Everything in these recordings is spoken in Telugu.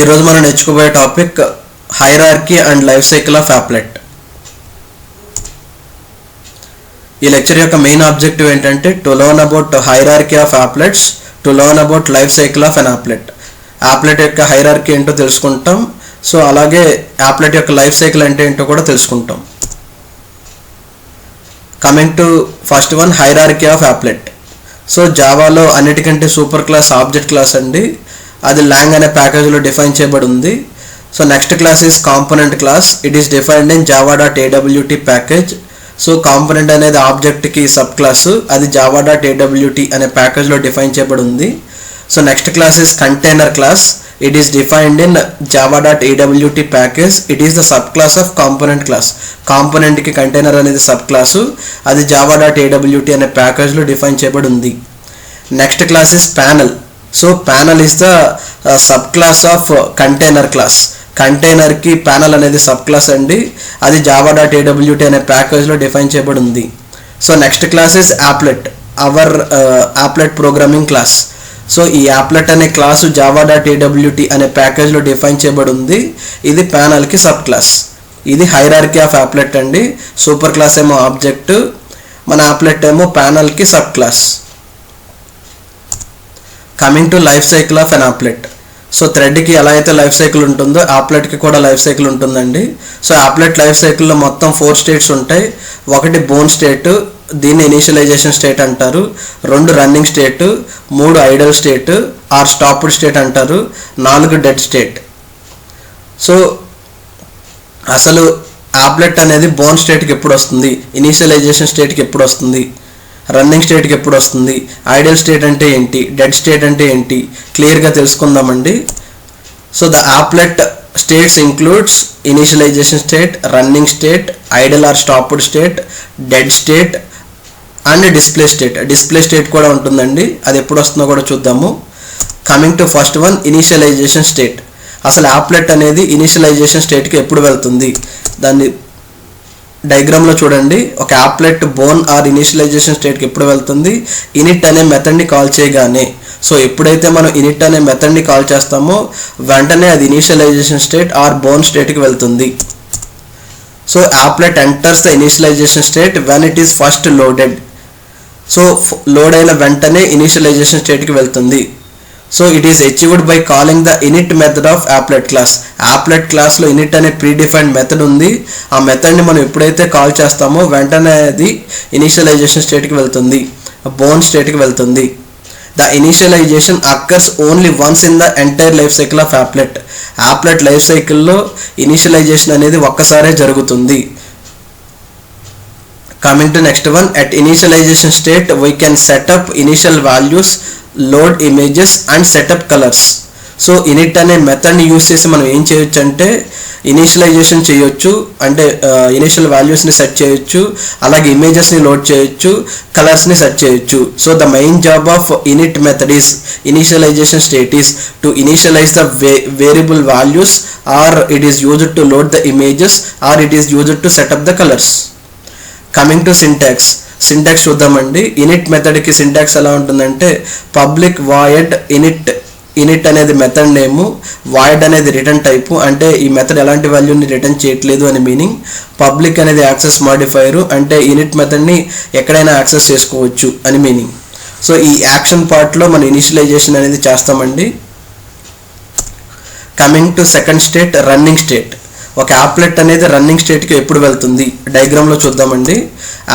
ఈరోజు మనం నేర్చుకోబోయే topic hierarchy and life cycle of applet. ఈ లెక్చర్ యొక్క మెయిన్ ఆబ్జెక్టివ్ ఏంటంటే to learn about hierarchy of applets, to learn about life cycle of an applet. Applet యొక్క హైరార్కీ ఏంటో తెలుసుకుంటాం. సో అలాగే యాప్లెట్ యొక్క లైఫ్ సైకిల్ అంటే ఏంటో కూడా తెలుసుకుంటాం. Coming to first one, hierarchy of applet. So జావాలో అన్నిటికంటే సూపర్ క్లాస్ ఆబ్జెక్ట్ క్లాస్ అండి. అది లాంగ్ అనే ప్యాకేజ్లో డిఫైన్ చేయబడి ఉంది. So next class is component class. It is defined in java.awt package. So component అనేది ఆబ్జెక్ట్కి సబ్ క్లాసు, అది java.awt అనే ప్యాకేజ్లో డిఫైన్ చేయబడి ఉంది. So next class is container class. It is defined in java.awt package. It is the sub class of component class. కాంపోనెంట్కి కంటైనర్ అనేది సబ్ క్లాసు, అది java.awt అనే ప్యాకేజ్లో డిఫైన్ చేయబడి ఉంది. Next class is panel. So panel is the sub class of container class. కంటైనర్కి ప్యానల్ అనేది సబ్ క్లాస్ అండి, అది java.awt అనే ప్యాకేజ్లో డిఫైన్ చేయబడి ఉంది. So next class is applet, our applet programming class. So ఈ యాప్లెట్ అనే క్లాసు java.awt అనే ప్యాకేజ్లో డిఫైన్ చేయబడి ఉంది. ఇది ప్యానల్కి సబ్ క్లాస్. ఇది హైరార్కీ ఆఫ్ యాప్లెట్ అండి. సూపర్ క్లాస్ ఏమో ఆబ్జెక్ట్, మన యాప్లెట్ ఏమో ప్యానల్కి sub class. Coming to life cycle of an applet. So థ్రెడ్కి ఎలా అయితే లైఫ్ సైకిల్ ఉంటుందో యాప్లెట్కి కూడా లైఫ్ సైకిల్ ఉంటుందండి. సో యాప్లెట్ లైఫ్ సైకిల్లో మొత్తం 4 స్టేట్స్ ఉంటాయి. ఒకటి బోర్న్ స్టేట్, దీన్ని ఇనిషియలైజేషన్ స్టేట్ అంటారు. 2 running state, 3 Idol state or stopped state అంటారు, 4 డెడ్ స్టేట్. సో అసలు యాప్లెట్ అనేది బోర్న్ స్టేట్కి ఎప్పుడు వస్తుంది, ఇనిషియలైజేషన్ స్టేట్కి ఎప్పుడు వస్తుంది, రన్నింగ్ స్టేట్కి ఎప్పుడు వస్తుంది, ఐడల్ స్టేట్ అంటే ఏంటి, డెడ్ స్టేట్ అంటే ఏంటి, క్లియర్గా తెలుసుకుందామండి. So the applet states includes initialization state, running state, idle or stopped state, dead state and display state. Display state కూడా ఉంటుందండి, అది ఎప్పుడు వస్తుందో కూడా చూద్దాము. Coming to first one, initialization state. అసలు యాప్లెట్ అనేది ఇనిషియలైజేషన్ స్టేట్కి ఎప్పుడు వెళ్తుంది, దాన్ని డయాగ్రామ్లో చూడండి. ఒక యాప్లెట్ బోర్న్ ఆర్ ఇనిషియలైజేషన్ స్టేట్కి ఎప్పుడు వెళ్తుంది, ఇనిట్ అనే మెథడ్ని కాల్ చేయగానే. సో ఎప్పుడైతే మనం ఇనిట్ అనే మెథడ్ని కాల్ చేస్తామో వెంటనే అది ఇనిషియలైజేషన్ స్టేట్ ఆర్ బోర్న్ స్టేట్కి వెళ్తుంది. So applet enters the initialization state when it is first loaded. So load అయిన వెంటనే ఇనిషియలైజేషన్ స్టేట్కి వెళ్తుంది. So it is achieved by calling the init method of applet class. Applet క్లాస్లో ఇనిట్ అనే ప్రీడిఫైన్డ్ మెథడ్ ఉంది. ఆ మెథడ్ని మనం ఎప్పుడైతే కాల్ చేస్తామో వెంటనే అది ఇనిషియలైజేషన్ స్టేట్కి వెళ్తుంది, బోర్న్ స్టేట్కి వెళ్తుంది. The initialization occurs only once in the entire life cycle of applet. Applet life సైకిల్లో ఇనిషియలైజేషన్ అనేది ఒక్కసారే జరుగుతుంది. Coming to next one, at initialization state we can set up initial values, load images and set up colours. So init అనే మెథడ్ని యూస్ చేసి మనం ఏం చేయొచ్చు అంటే ఇనిషియలైజేషన్ చేయొచ్చు, అంటే ఇనిషియల్ వాల్యూస్ని సెట్ చేయొచ్చు, అలాగే ఇమేజెస్ని లోడ్ చేయొచ్చు, కలర్స్ని సెట్ చేయొచ్చు. So the main job of init method is initialization state is to initialize the variable values, or it is used to load the images, or it is used to set up the colours. Coming to syntax. Syntax చూద్దామండి. ఇనిట్ మెథడ్కి సింటాక్స్ ఎలా ఉంటుందంటే పబ్లిక్ వాయిడ్ ఇనిట్. ఇనిట్ అనేది మెథడ్ నేము, వాయిడ్ అనేది రిటర్న్ టైపు, అంటే ఈ మెథడ్ ఎలాంటి వాల్యూని రిటర్న్ చేయట్లేదు అని మీనింగ్. పబ్లిక్ అనేది యాక్సెస్ మాడిఫైరు, అంటే ఇనిట్ మెథడ్ని ఎక్కడైనా యాక్సెస్ చేసుకోవచ్చు అని మీనింగ్. సో ఈ యాక్షన్ పార్ట్లో మనం ఇనిషియలైజేషన్ అనేది చేస్తామండి. Coming to second state, running state. ఒక యాప్లెట్ అనేది రన్నింగ్ స్టేట్కి ఎప్పుడు వెళ్తుంది, డయాగ్రామ్లో చూద్దామండి.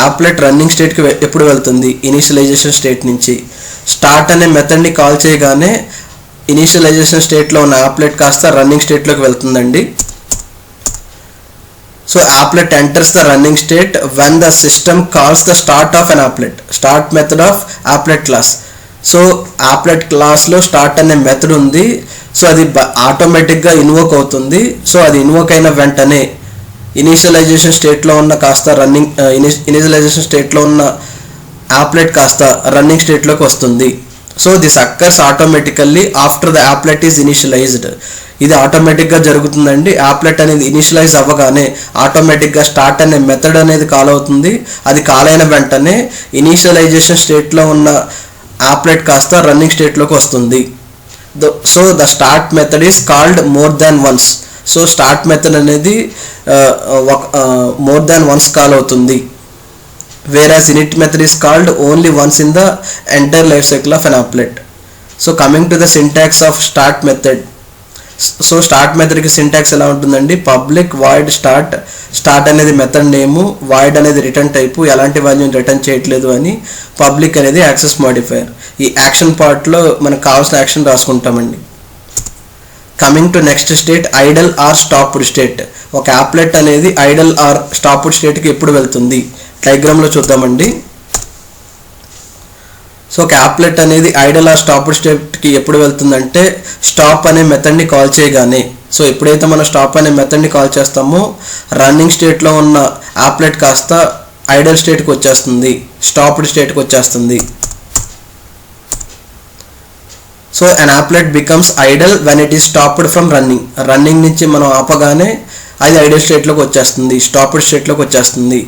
యాప్లెట్ రన్నింగ్ స్టేట్కి ఎప్పుడు వెళ్తుంది, ఇనిషియలైజేషన్ స్టేట్ నుంచి. స్టార్ట్ అనే మెథడ్ని కాల్ చేయగానే ఇనిషియలైజేషన్ స్టేట్లో ఉన్న యాప్లెట్ కాస్త రన్నింగ్ స్టేట్లోకి వెళ్తుందండి. So applet enters the running state when the system calls the start of an applet. Start method of applet class. So applet క్లాస్లో స్టార్ట్ అనే మెథడ్ ఉంది. సో అది ఆటోమేటిక్గా ఇన్వోక్ అవుతుంది. సో అది ఇన్వోక్ అయిన వెంటనే ఇనిషియలైజేషన్ స్టేట్లో ఉన్న కాస్త రన్నింగ్ ఇనిషియలైజేషన్ స్టేట్లో ఉన్న యాప్లెట్ కాస్త రన్నింగ్ స్టేట్లోకి వస్తుంది. So this occurs automatically after the applet is initialised. ఇది ఆటోమేటిక్గా జరుగుతుందండి. యాప్లెట్ అనేది ఇనిషియలైజ్ అవ్వగానే ఆటోమేటిక్గా స్టార్ట్ అనే మెథడ్ అనేది కాల్ అవుతుంది. అది కాల్ అయిన వెంటనే ఇనిషియలైజేషన్ స్టేట్లో ఉన్న యాప్లెట్ కాస్త రన్నింగ్ స్టేట్లోకి వస్తుంది. So the start method is called more than once. So start method అనేది మోర్ దాన్ వన్స్ కాల్ అవుతుంది. whereas init method is called only once in the entire life cycle of an applet. So coming to the syntax of start method. So start మెథడ్కి సింటాక్స్ ఎలా ఉంటుందండి, పబ్లిక్ వాయిడ్ స్టార్ట్ అనేది మెథడ్ నేము, వాయిడ్ అనేది రిటర్న్ టైపు, ఎలాంటి వాల్యూని రిటర్న్ చేయట్లేదు అని, పబ్లిక్ అనేది యాక్సెస్ మాడిఫైయర్. ఈ యాక్షన్ పార్ట్లో మనకు కావాల్సిన యాక్షన్ రాసుకుంటామండి. Coming to next state, idle or stopped state. ఒక యాప్లెట్ అనేది ఐడల్ ఆర్ స్టాప్డ్ స్టేట్కి ఎప్పుడు వెళ్తుంది డయాగ్రామ్లో చూద్దామండి. సో ఒక యాప్లెట్ అనేది ఐడల్ ఆర్ స్టాప్డ్ స్టేట్కి ఎప్పుడు వెళ్తుందంటే స్టాప్ అనే మెథడ్ని కాల్ చేయగానే. సో ఎప్పుడైతే మనం స్టాప్ అనే మెథడ్ని కాల్ చేస్తామో రన్నింగ్ స్టేట్లో ఉన్న యాప్లెట్ కాస్త ఐడల్ స్టేట్కి వచ్చేస్తుంది, స్టాప్డ్ స్టేట్కి వచ్చేస్తుంది. So an applet becomes idle when it is stopped from running. Running నుంచి మనం ఆపగానే అది ఐడల్ స్టేట్లోకి వచ్చేస్తుంది, స్టాప్డ్ స్టేట్లోకి వచ్చేస్తుంది.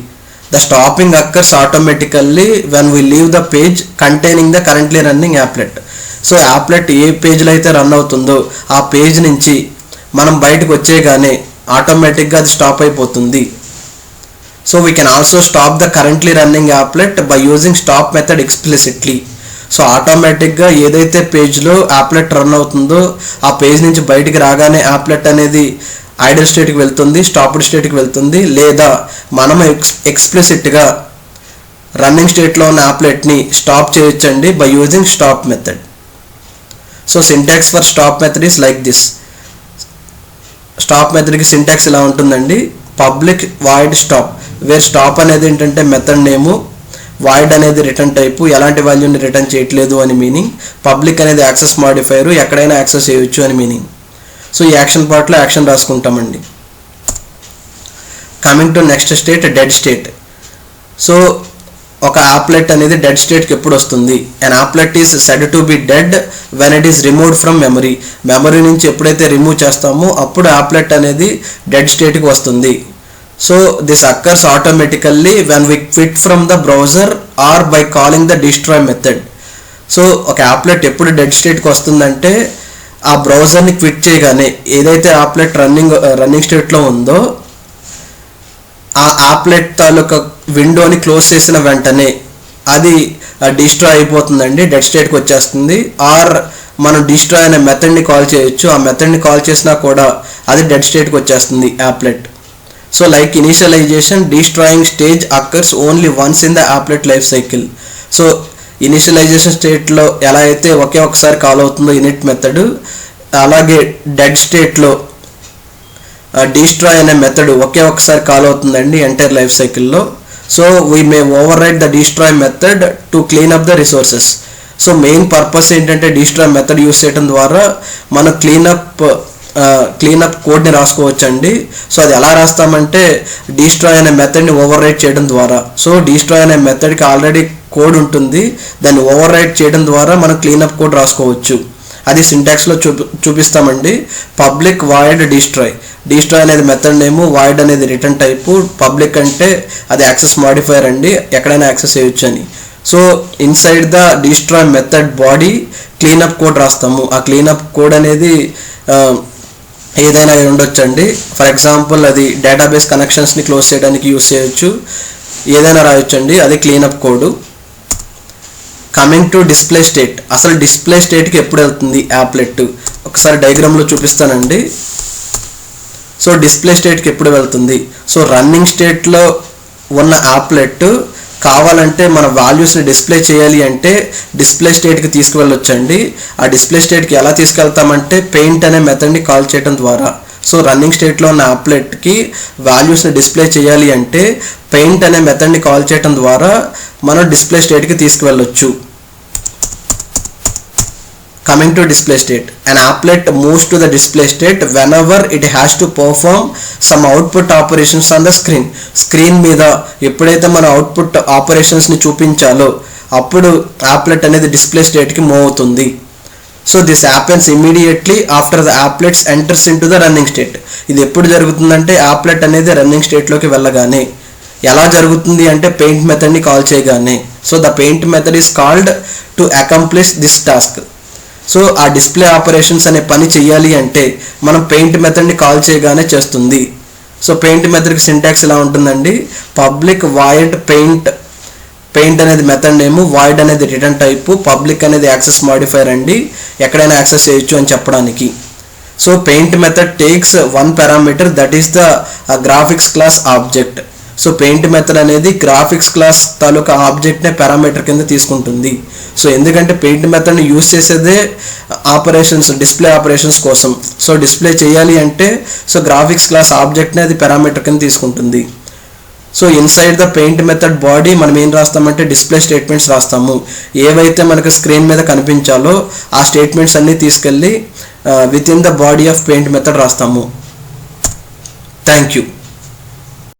The stopping occurs automatically when we leave the page containing the currently running applet. So applet ఏ పేజ్లో అయితే రన్ అవుతుందో ఆ పేజ్ నుంచి మనం బయటకు వచ్చేగానే ఆటోమేటిక్గా అది స్టాప్ అయిపోతుంది. So we can also stop the currently running applet by using stop method explicitly. So ఆటోమేటిక్గా ఏదైతే పేజ్లో యాప్లెట్ రన్ అవుతుందో ఆ పేజ్ నుంచి బయటికి రాగానే యాప్లెట్ అనేది ఐడల్ స్టేట్కి వెళ్తుంది, స్టాప్డ్ స్టేట్కి వెళ్తుంది. లేదా మనం ఎక్స్ప్లిసిట్గా రన్నింగ్ స్టేట్లో ఉన్న యాప్లెట్ని స్టాప్ చేయొచ్చండి by using stop method. So syntax for stop method is like this. Stop మెథడ్కి సింటాక్స్ ఇలా ఉంటుందండి, public void stop, where stop అనేది ఏంటంటే మెథడ్ నేము, వాయిడ్ అనేది రిటర్న్ టైపు, ఎలాంటి వాల్యూని రిటర్న్ చేయట్లేదు అని మీనింగ్, పబ్లిక్ అనేది యాక్సెస్ మాడిఫైయర్, ఎక్కడైనా యాక్సెస్ చేయొచ్చు అని మీనింగ్. సో ఈ యాక్షన్ పార్ట్లో యాక్షన్ రాసుకుంటామండి. Coming to next state, dead state. So ఒక యాప్లెట్ అనేది డెడ్ స్టేట్కి ఎప్పుడు వస్తుంది, and applet is said to be dead when it is removed from memory. Memory నుంచి ఎప్పుడైతే రిమూవ్ చేస్తామో అప్పుడు యాప్లెట్ అనేది డెడ్ స్టేట్కి వస్తుంది. So this occurs automatically when we quit from the browser or by calling the destroy method. So ఒక యాప్లెట్ ఎప్పుడు డెడ్ స్టేట్కి వస్తుందంటే ఆ బ్రౌజర్ని క్విట్ చేయగానే, ఏదైతే యాప్లెట్ రన్నింగ్ స్టేట్లో ఉందో ఆ యాప్లెట్ తాలూకా విండోని క్లోజ్ చేసిన వెంటనే అది డిస్ట్రాయ్ అయిపోతుందండి, డెడ్ స్టేట్కి వచ్చేస్తుంది. ఆర్ మనం డిస్ట్రాయ్ అనే మెథడ్ని కాల్ చేయొచ్చు, ఆ మెథడ్ని కాల్ చేసినా కూడా అది డెడ్ స్టేట్కి వచ్చేస్తుంది applet. So like initialization, destroying stage occurs only once in the applet life cycle. So initialization స్టేట్లో ఎలా అయితే ఒకే ఒకసారి కాల్ అవుతుందో ఇనిట్ మెథడ్, అలాగే డెడ్ స్టేట్లో డిస్ట్రాయ్ అనే మెథడ్ ఒకే ఒకసారి కాల్ అవుతుందండి ఎంటైర్ లైఫ్ సైకిల్లో. So we may overwrite the destroy method to clean up the resources. So main purpose ఏంటంటే డిస్ట్రాయ్ మెథడ్ యూస్ చేయడం ద్వారా మనం క్లీనప్ కోడ్ని రాసుకోవచ్చు అండి. సో అది ఎలా రాస్తామంటే డిస్ట్రాయ్ అనే మెథడ్ని ఓవర్ రైట్ చేయడం ద్వారా. సో డిస్ట్రాయ్ అనే మెథడ్కి ఆల్రెడీ కోడ్ ఉంటుంది, దాన్ని ఓవర్ రైట్ చేయడం ద్వారా మనం క్లీనప్ కోడ్ రాసుకోవచ్చు. అది సింటాక్స్లో చూపిస్తామండి. పబ్లిక్ వాయిడ్ డిస్ట్రాయ్ అనేది మెథడ్ నేము, వాయిడ్ అనేది రిటర్న్ టైపు, పబ్లిక్ అంటే అది యాక్సెస్ మాడిఫైయర్ అండి, ఎక్కడైనా యాక్సెస్ చేయొచ్చు అని. So inside the destroy method body cleanup code రాస్తాము. ఆ క్లీనప్ కోడ్ అనేది ఏదైనా ఉండొచ్చు అండి. ఫర్ ఎగ్జాంపుల్ అది డేటాబేస్ కనెక్షన్స్ని క్లోజ్ చేయడానికి యూస్ చేయొచ్చు, ఏదైనా రాయొచ్చండి, అది cleanup code. Coming to display state. అసలు డిస్ప్లే స్టేట్కి ఎప్పుడు వెళ్తుంది యాప్లెట్, ఒకసారి డయాగ్రామ్లో చూపిస్తానండి. సో డిస్ప్లే స్టేట్కి ఎప్పుడు వెళ్తుంది, సో రన్నింగ్ స్టేట్లో ఉన్న యాప్లెట్ కావాలంటే మన వాల్యూస్ని డిస్ప్లే చేయాలి అంటే డిస్ప్లే స్టేట్కి తీసుకువెళ్ళొచ్చండి. ఆ డిస్ప్లే స్టేట్కి ఎలా తీసుకెళ్తామంటే పెయింట్ అనే మెథడ్ని కాల్ చేయడం ద్వారా. సో రన్నింగ్ స్టేట్లో ఉన్న యాప్లెట్కి వాల్యూస్ని డిస్ప్లే చేయాలి అంటే పెయింట్ అనే మెథడ్ని కాల్ చేయడం ద్వారా మనం డిస్ప్లే స్టేట్కి తీసుకువెళ్ళొచ్చు. Coming to display state, an applet moves to the display state whenever it has to perform some output operations on the screen. Screen మీద ఎప్పుడైతే మన అవుట్పుట్ ఆపరేషన్స్ని చూపించాలో అప్పుడు యాప్లెట్ అనేది డిస్ప్లే స్టేట్కి మూవ్ అవుతుంది. So this happens immediately after the యాప్లెట్స్ enters in to the running state. ఇది ఎప్పుడు జరుగుతుందంటే యాప్లెట్ అనేది రన్నింగ్ స్టేట్లోకి వెళ్ళగానే. ఎలా జరుగుతుంది అంటే పెయింట్ మెథడ్ని కాల్ చేయగానే. So the paint method is called to accomplish this task. So ఆ డిస్ప్లే ఆపరేషన్స్ అనే పని చేయాలి అంటే మనం పెయింట్ మెథడ్ని కాల్ చేయగానే చేస్తుంది. సో పెయింట్ మెథడ్కి సింటాక్స్ ఇలా ఉంటుందండి. పబ్లిక్ వాయిడ్ పెయింట్ అనేది మెథడ్ నేమ్, వాయిడ్ అనేది రిటర్న్ టైపు, పబ్లిక్ అనేది యాక్సెస్ మాడిఫైర్ అండి, ఎక్కడైనా యాక్సెస్ చేయొచ్చు అని చెప్పడానికి. So paint method takes one parameter, that is the graphics class object. So paint method అనేది గ్రాఫిక్స్ క్లాస్ తాలూకా ఆబ్జెక్ట్నే పారామీటర్ కింద తీసుకుంటుంది. సో ఎందుకంటే పెయింట్ మెథడ్ని యూజ్ చేసేదే ఆపరేషన్స్, డిస్ప్లే ఆపరేషన్స్ కోసం. సో డిస్ప్లే చేయాలి అంటే సో గ్రాఫిక్స్ క్లాస్ ఆబ్జెక్ట్ని అది పారామీటర్ కింద తీసుకుంటుంది. So inside the paint method body మనం ఏం రాస్తామంటే డిస్ప్లే స్టేట్మెంట్స్ రాస్తాము. ఏవైతే మనకు స్క్రీన్ మీద కనిపించాలో ఆ స్టేట్మెంట్స్ అన్నీ తీసుకెళ్ళి within the body of paint method రాస్తాము. Thank you.